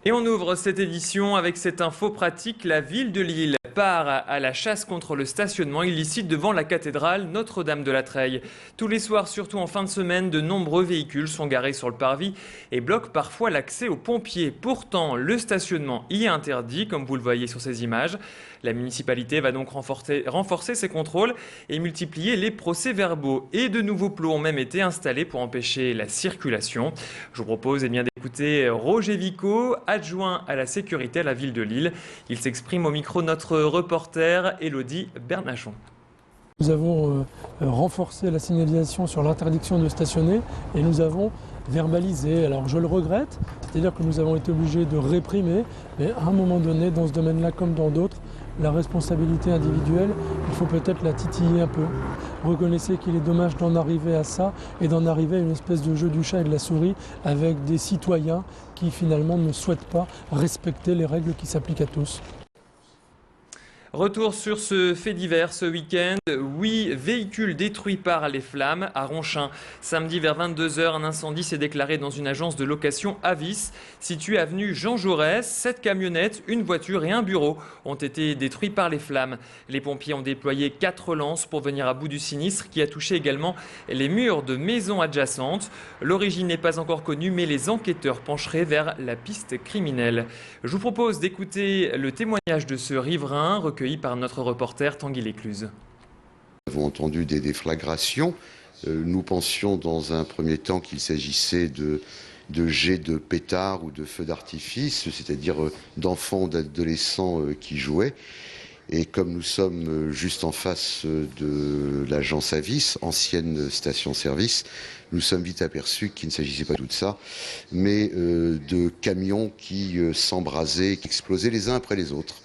Et on ouvre cette édition avec cette info pratique. La ville de Lille part à la chasse contre le stationnement illicite devant la cathédrale Notre-Dame de la Treille. Tous les soirs, surtout en fin de semaine, de nombreux véhicules sont garés sur le parvis et bloquent parfois l'accès aux pompiers. Pourtant, le stationnement y est interdit, comme vous le voyez sur ces images. La municipalité va donc renforcer ses contrôles et multiplier les procès-verbaux. Et de nouveaux plots ont même été installés pour empêcher la circulation. Je vous propose d'écouter Roger Vico, adjoint à la sécurité à la ville de Lille. Il s'exprime au micro de notre reporter Élodie Bernachon. Nous avons renforcé la signalisation sur l'interdiction de stationner et nous avons verbalisé. Alors je le regrette, c'est-à-dire que nous avons été obligés de réprimer, mais à un moment donné, dans ce domaine-là comme dans d'autres, la responsabilité individuelle, il faut peut-être la titiller un peu. Reconnaissez qu'il est dommage d'en arriver à ça et d'en arriver à une espèce de jeu du chat et de la souris avec des citoyens qui finalement ne souhaitent pas respecter les règles qui s'appliquent à tous. Retour sur ce fait divers ce week-end. 8 véhicules détruits par les flammes à Ronchin. Samedi vers 22 h, un incendie s'est déclaré dans une agence de location Avis, située avenue Jean Jaurès. 7 camionnettes, une voiture et un bureau ont été détruits par les flammes. Les pompiers ont déployé 4 lances pour venir à bout du sinistre qui a touché également les murs de maisons adjacentes. L'origine n'est pas encore connue, mais les enquêteurs pencheraient vers la piste criminelle. Je vous propose d'écouter le témoignage de ce riverain recueilli par notre reporter Tanguy Lécluse. Nous avons entendu des déflagrations. Nous pensions dans un premier temps qu'il s'agissait de jets de pétards ou de feux d'artifice, c'est-à-dire d'enfants ou d'adolescents qui jouaient. Et comme nous sommes juste en face de l'agence Avis, ancienne station-service, nous sommes vite aperçus qu'il ne s'agissait pas de tout ça, mais de camions qui s'embrasaient, qui explosaient les uns après les autres.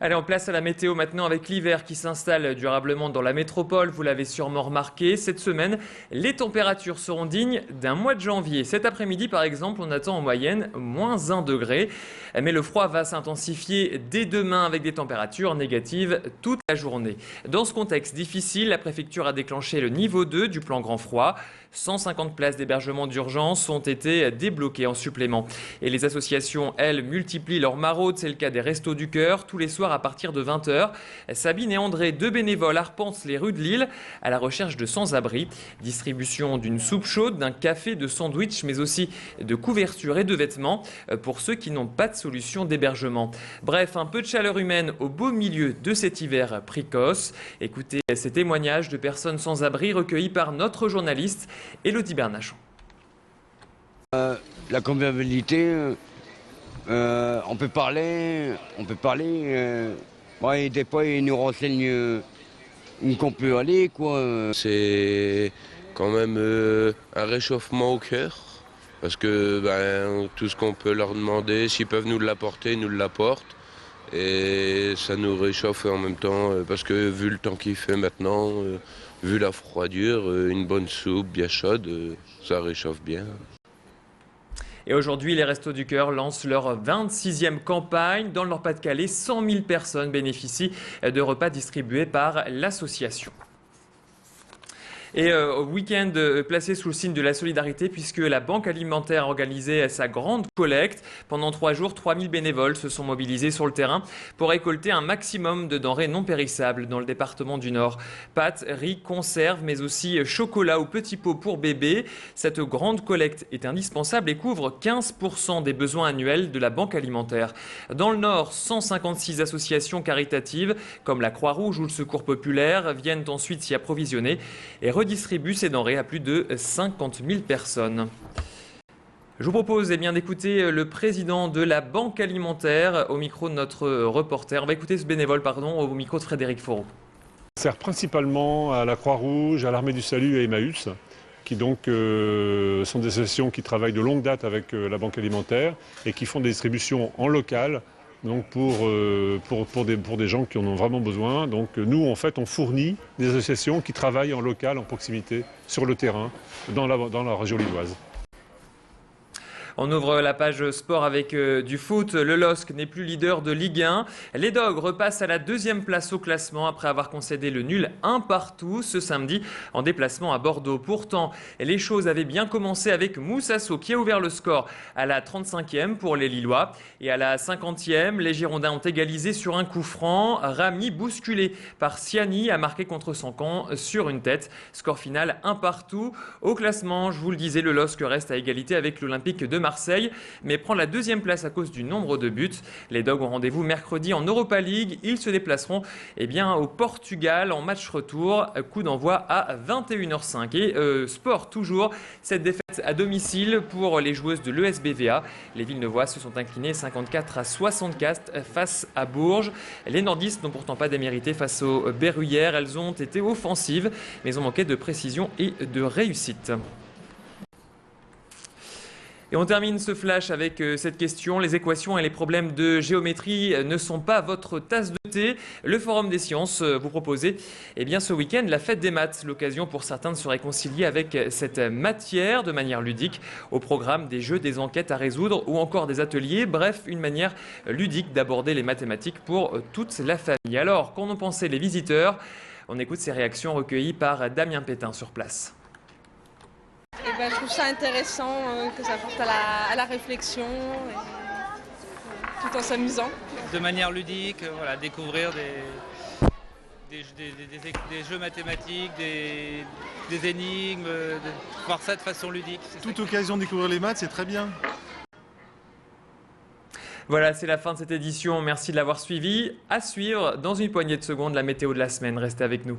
Allez, on place à la météo maintenant avec l'hiver qui s'installe durablement dans la métropole. Vous l'avez sûrement remarqué, cette semaine, les températures seront dignes d'un mois de janvier. Cet après-midi, par exemple, on attend en moyenne moins 1 degré. Mais le froid va s'intensifier dès demain avec des températures négatives toute la journée. Dans ce contexte difficile, la préfecture a déclenché le niveau 2 du plan grand froid. 150 places d'hébergement d'urgence ont été débloquées en supplément. Et les associations, elles, multiplient leurs maraudes. C'est le cas des Restos du Cœur. Tous les soirs à partir de 20 h, Sabine et André, 2 bénévoles, arpentent les rues de Lille à la recherche de sans-abri. Distribution d'une soupe chaude, d'un café, de sandwich, mais aussi de couvertures et de vêtements pour ceux qui n'ont pas de solution d'hébergement. Bref, un peu de chaleur humaine au beau milieu de cet hiver précoce. Écoutez ces témoignages de personnes sans abri recueillis par notre journaliste Élodie Bernachon. La convivialité, on peut parler, ouais, des fois ils nous renseignent où qu'on peut aller, quoi. C'est quand même un réchauffement au cœur, parce que tout ce qu'on peut leur demander, s'ils peuvent nous l'apporter, ils nous l'apportent. Et ça nous réchauffe en même temps, parce que vu le temps qu'il fait maintenant, vu la froidure, une bonne soupe bien chaude, ça réchauffe bien. Et aujourd'hui, les Restos du Cœur lancent leur 26e campagne. Dans le Nord-Pas-de-Calais, 100 000 personnes bénéficient de repas distribués par l'association. Et week-end placé sous le signe de la solidarité puisque la Banque alimentaire a organisé sa grande collecte. Pendant 3 jours, 3000 bénévoles se sont mobilisés sur le terrain pour récolter un maximum de denrées non périssables dans le département du Nord. Pâtes, riz, conserves, mais aussi chocolat ou petits pots pour bébés. Cette grande collecte est indispensable et couvre 15% des besoins annuels de la Banque alimentaire. Dans le Nord, 156 associations caritatives comme la Croix-Rouge ou le Secours populaire viennent ensuite s'y approvisionner et redistribue ces denrées à plus de 50 000 personnes. Je vous propose d'écouter le président de la Banque alimentaire au micro de notre reporter. On va écouter ce bénévole au micro de Frédéric Foreau. Ça sert principalement à la Croix-Rouge, à l'Armée du Salut et Emmaüs, qui donc sont des associations qui travaillent de longue date avec la Banque alimentaire et qui font des distributions en local. Donc pour des gens qui en ont vraiment besoin. Donc nous, en fait, on fournit des associations qui travaillent en local, en proximité, sur le terrain, dans la région lilloise. On ouvre la page sport avec du foot. Le LOSC n'est plus leader de Ligue 1. Les Dogs repassent à la 2e place au classement après avoir concédé le nul 1 partout ce samedi en déplacement à Bordeaux. Pourtant, les choses avaient bien commencé avec Moussasso qui a ouvert le score à la 35e pour les Lillois. Et à la 50e, les Girondins ont égalisé sur un coup franc. Rami, bousculé par Siani, a marqué contre son camp sur une tête. Score final 1 partout. Au classement, je vous le disais, le LOSC reste à égalité avec l'Olympique de Marseille, mais prend la 2e place à cause du nombre de buts. Les Dogs ont rendez-vous mercredi en Europa League. Ils se déplaceront au Portugal en match retour. Coup d'envoi à 21h05. Et sport toujours, cette défaite à domicile pour les joueuses de l'ESBVA. Les Villeneuvois se sont inclinés 54-64 face à Bourges. Les nordistes n'ont pourtant pas démérité face aux Berruyères. Elles ont été offensives, mais ont manqué de précision et de réussite. Et on termine ce flash avec cette question. Les équations et les problèmes de géométrie ne sont pas votre tasse de thé. Le Forum des sciences vous proposait ce week-end la fête des maths. L'occasion pour certains de se réconcilier avec cette matière de manière ludique. Au programme des jeux, des enquêtes à résoudre ou encore des ateliers. Bref, une manière ludique d'aborder les mathématiques pour toute la famille. Alors, qu'en ont pensé les visiteurs? On écoute ces réactions recueillies par Damien Pétain sur place. Je trouve ça intéressant que ça porte à la réflexion, tout en s'amusant. De manière ludique, découvrir des jeux mathématiques, des énigmes, voir ça de façon ludique. Toute occasion de découvrir les maths, c'est très bien. Voilà, c'est la fin de cette édition. Merci de l'avoir suivi. À suivre dans une poignée de secondes la météo de la semaine. Restez avec nous.